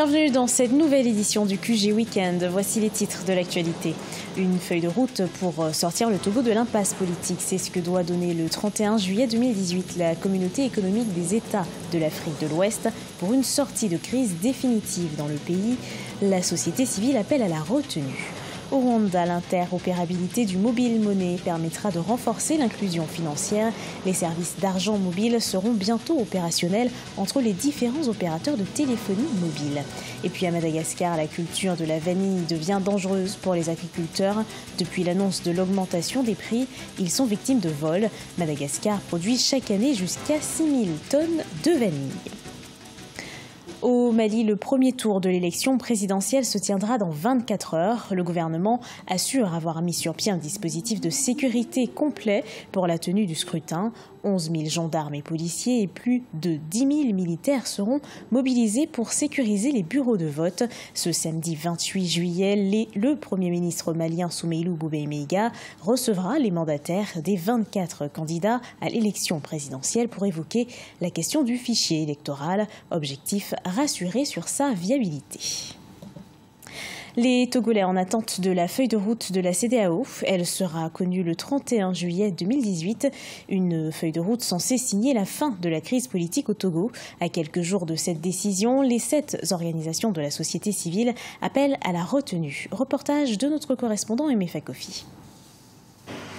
Bienvenue dans cette nouvelle édition du QG Weekend. Voici les titres de l'actualité. Une feuille de route pour sortir le Togo de l'impasse politique. C'est ce que doit donner le 31 juillet 2018 la communauté économique des États de l'Afrique de l'Ouest pour une sortie de crise définitive dans le pays. La société civile appelle à la retenue. Au Rwanda, l'interopérabilité du mobile money permettra de renforcer l'inclusion financière. Les services d'argent mobile seront bientôt opérationnels entre les différents opérateurs de téléphonie mobile. Et puis à Madagascar, la culture de la vanille devient dangereuse pour les agriculteurs. Depuis l'annonce de l'augmentation des prix, ils sont victimes de vols. Madagascar produit chaque année jusqu'à 6000 tonnes de vanille. Au Mali, le premier tour de l'élection présidentielle se tiendra dans 24 heures. Le gouvernement assure avoir mis sur pied un dispositif de sécurité complet pour la tenue du scrutin. 11 000 gendarmes et policiers et plus de 10 000 militaires seront mobilisés pour sécuriser les bureaux de vote. Ce samedi 28 juillet, le Premier ministre malien Soumeilou Boubèye Maïga recevra les mandataires des 24 candidats à l'élection présidentielle pour évoquer la question du fichier électoral. Objectif, rassurer sur sa viabilité. Les Togolais en attente de la feuille de route de la CEDEAO. Elle sera connue le 31 juillet 2018. Une feuille de route censée signer la fin de la crise politique au Togo. À quelques jours de cette décision, les 7 organisations de la société civile appellent à la retenue. Reportage de notre correspondant Aimé Fakofi.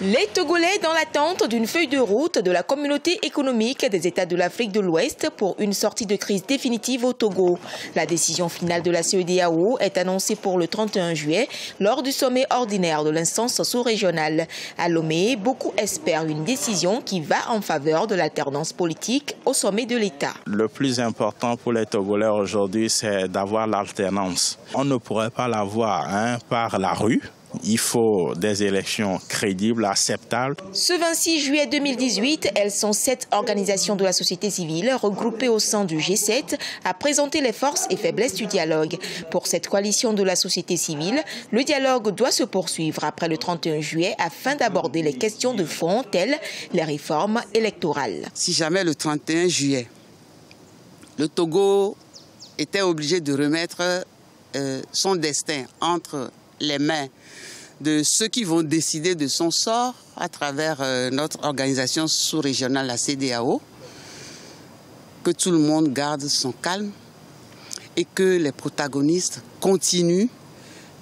Les Togolais dans l'attente d'une feuille de route de la communauté économique des États de l'Afrique de l'Ouest pour une sortie de crise définitive au Togo. La décision finale de la CEDEAO est annoncée pour le 31 juillet lors du sommet ordinaire de l'instance sous-régionale. À Lomé, beaucoup espèrent une décision qui va en faveur de l'alternance politique au sommet de l'État. Le plus important pour les Togolais aujourd'hui, c'est d'avoir l'alternance. On ne pourrait pas l'avoir par la rue. Il faut des élections crédibles, acceptables. Ce 26 juillet 2018, elles sont 7 organisations de la société civile regroupées au sein du G7 à présenter les forces et faiblesses du dialogue. Pour cette coalition de la société civile, le dialogue doit se poursuivre après le 31 juillet afin d'aborder les questions de fond telles les réformes électorales. Si jamais le 31 juillet, le Togo était obligé de remettre son destin entre les mains de ceux qui vont décider de son sort à travers notre organisation sous-régionale, la CEDEAO, que tout le monde garde son calme et que les protagonistes continuent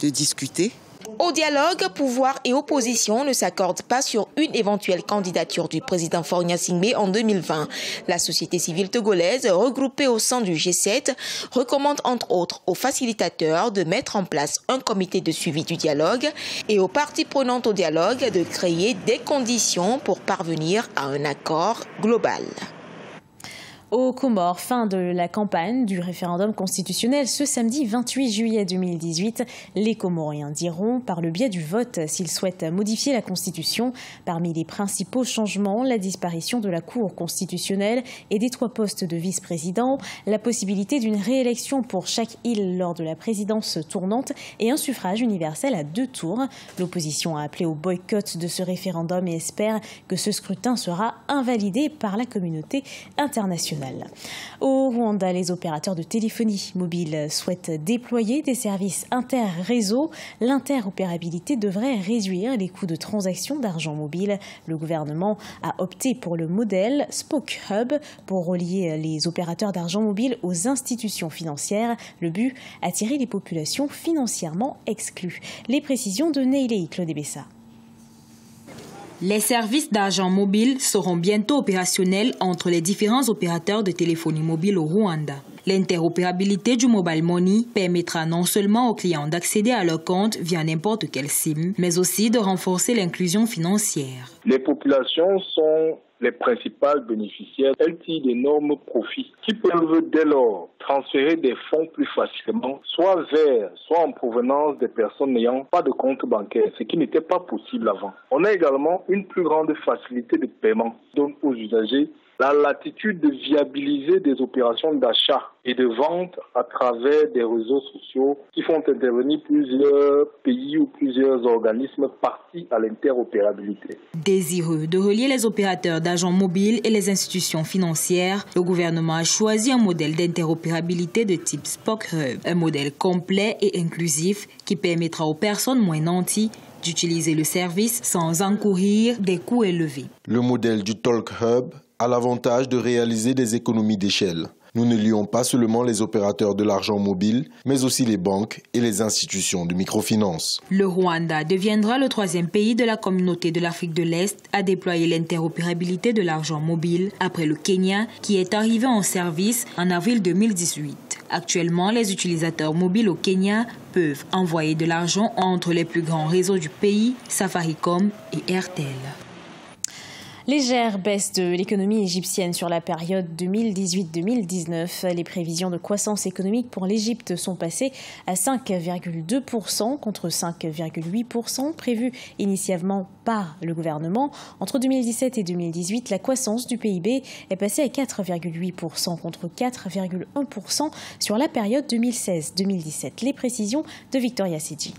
de discuter. Au dialogue, pouvoir et opposition ne s'accordent pas sur une éventuelle candidature du président Faure Gnassingbé en 2020. La société civile togolaise, regroupée au sein du G7, recommande entre autres aux facilitateurs de mettre en place un comité de suivi du dialogue et aux parties prenantes au dialogue de créer des conditions pour parvenir à un accord global. Aux Comores, fin de la campagne du référendum constitutionnel ce samedi 28 juillet 2018. Les Comoriens diront par le biais du vote s'ils souhaitent modifier la Constitution. Parmi les principaux changements, la disparition de la Cour constitutionnelle et des 3 postes de vice-président, la possibilité d'une réélection pour chaque île lors de la présidence tournante et un suffrage universel à 2 tours. L'opposition a appelé au boycott de ce référendum et espère que ce scrutin sera invalidé par la communauté internationale. Au Rwanda, les opérateurs de téléphonie mobile souhaitent déployer des services inter-réseau. L'interopérabilité devrait réduire les coûts de transaction d'argent mobile. Le gouvernement a opté pour le modèle Spoke Hub pour relier les opérateurs d'argent mobile aux institutions financières. Le but, attirer les populations financièrement exclues. Les précisions de Neilei Claude Bessa. Les services d'argent mobile seront bientôt opérationnels entre les différents opérateurs de téléphonie mobile au Rwanda. L'interopérabilité du mobile money permettra non seulement aux clients d'accéder à leur compte via n'importe quelle SIM, mais aussi de renforcer l'inclusion financière. Les populations sont les principales bénéficiaires. Elles tirent d'énormes profits qui peuvent dès lors transférer des fonds plus facilement, soit en provenance des personnes n'ayant pas de compte bancaire, ce qui n'était pas possible avant. On a également une plus grande facilité de paiement, donc aux usagers la latitude de viabiliser des opérations d'achat et de vente à travers des réseaux sociaux qui font intervenir plusieurs pays ou plusieurs organismes partis à l'interopérabilité. Désireux de relier les opérateurs d'agents mobiles et les institutions financières, le gouvernement a choisi un modèle d'interopérabilité de type Spoke Hub, un modèle complet et inclusif qui permettra aux personnes moins nanties d'utiliser le service sans encourir des coûts élevés. Le modèle du Talk Hub a l'avantage de réaliser des économies d'échelle. Nous ne lions pas seulement les opérateurs de l'argent mobile, mais aussi les banques et les institutions de microfinance. Le Rwanda deviendra le 3e pays de la communauté de l'Afrique de l'Est à déployer l'interopérabilité de l'argent mobile, après le Kenya, qui est arrivé en service en avril 2018. Actuellement, les utilisateurs mobiles au Kenya peuvent envoyer de l'argent entre les plus grands réseaux du pays, Safaricom et Airtel. Légère baisse de l'économie égyptienne sur la période 2018-2019. Les prévisions de croissance économique pour l'Égypte sont passées à 5,2% contre 5,8% prévus initialement par le gouvernement. Entre 2017 et 2018, la croissance du PIB est passée à 4,8% contre 4,1% sur la période 2016-2017. Les précisions de Victoria Sidji.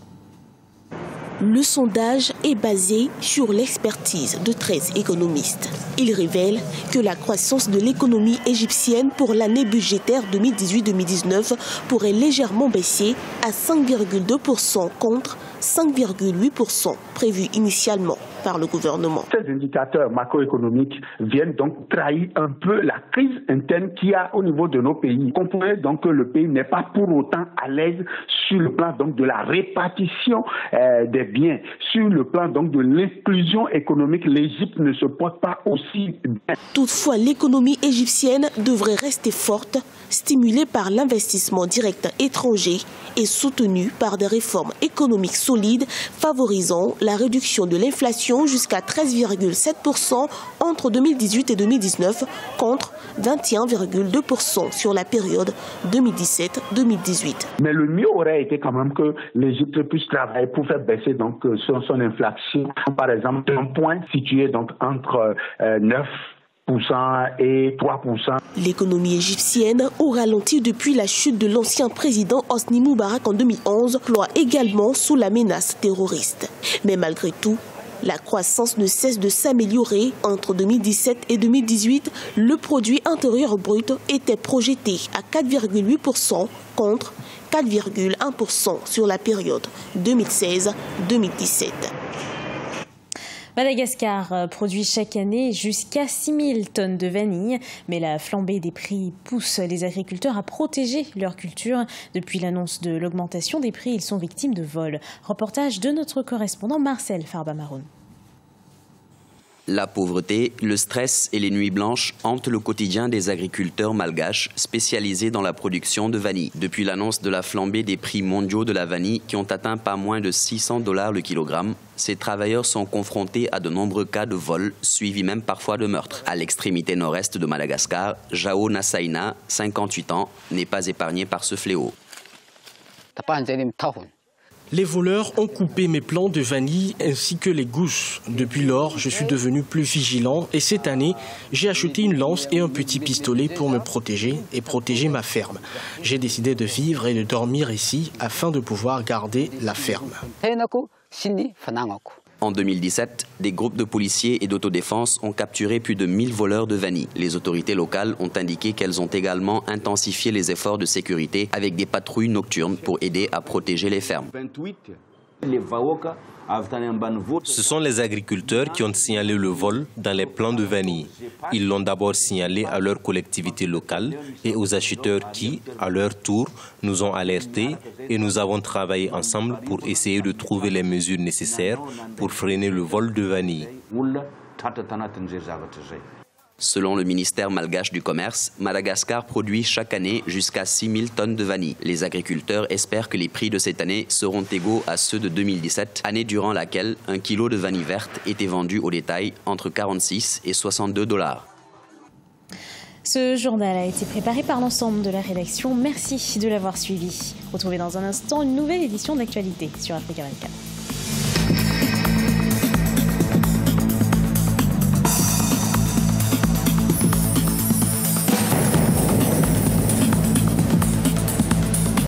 Le sondage est basé sur l'expertise de 13 économistes. Il révèle que la croissance de l'économie égyptienne pour l'année budgétaire 2018-2019 pourrait légèrement baisser à 5,2% contre 5,8% prévu initialement par le gouvernement. Ces indicateurs macroéconomiques viennent donc trahir un peu la crise interne qu'il y a au niveau de nos pays. Comprenez donc que le pays n'est pas pour autant à l'aise sur le plan donc de la répartition des biens, sur le plan donc de l'inclusion économique. L'Égypte ne se porte pas aussi bien. Toutefois, l'économie égyptienne devrait rester forte, stimulée par l'investissement direct étranger et soutenue par des réformes économiques solides favorisant la réduction de l'inflation jusqu'à 13,7% entre 2018 et 2019 contre 21,2% sur la période 2017-2018. Mais le mieux aurait été quand même que l'Égypte puisse travailler pour faire baisser donc son inflation, par exemple un point situé donc entre 9% et 3%. L'économie égyptienne, au ralenti depuis la chute de l'ancien président Hosni Moubarak en 2011, ploie également sous la menace terroriste. Mais malgré tout, la croissance ne cesse de s'améliorer. Entre 2017 et 2018, le produit intérieur brut était projeté à 4,8% contre 4,1% sur la période 2016-2017. Madagascar produit chaque année jusqu'à 6000 tonnes de vanille, mais la flambée des prix pousse les agriculteurs à protéger leur culture. Depuis l'annonce de l'augmentation des prix, ils sont victimes de vols. Reportage de notre correspondant Marcel Farba-Maroun. La pauvreté, le stress et les nuits blanches hantent le quotidien des agriculteurs malgaches spécialisés dans la production de vanille. Depuis l'annonce de la flambée des prix mondiaux de la vanille qui ont atteint pas moins de $600 le kilogramme, ces travailleurs sont confrontés à de nombreux cas de vol, suivis même parfois de meurtres. À l'extrémité nord-est de Madagascar, Jao Nasaina, 58 ans, n'est pas épargné par ce fléau. Les voleurs ont coupé mes plants de vanille ainsi que les gousses. Depuis lors, je suis devenu plus vigilant et cette année, j'ai acheté une lance et un petit pistolet pour me protéger et protéger ma ferme. J'ai décidé de vivre et de dormir ici afin de pouvoir garder la ferme. En 2017, des groupes de policiers et d'autodéfense ont capturé plus de 1000 voleurs de vanille. Les autorités locales ont indiqué qu'elles ont également intensifié les efforts de sécurité avec des patrouilles nocturnes pour aider à protéger les fermes. Ce sont les agriculteurs qui ont signalé le vol dans les plants de vanille. Ils l'ont d'abord signalé à leur collectivité locale et aux acheteurs qui, à leur tour, nous ont alertés et nous avons travaillé ensemble pour essayer de trouver les mesures nécessaires pour freiner le vol de vanille. Selon le ministère malgache du Commerce, Madagascar produit chaque année jusqu'à 6000 tonnes de vanille. Les agriculteurs espèrent que les prix de cette année seront égaux à ceux de 2017, année durant laquelle un kilo de vanille verte était vendu au détail entre 46 et $62. Ce journal a été préparé par l'ensemble de la rédaction. Merci de l'avoir suivi. Retrouvez dans un instant une nouvelle édition d'Actualité sur Africa 24.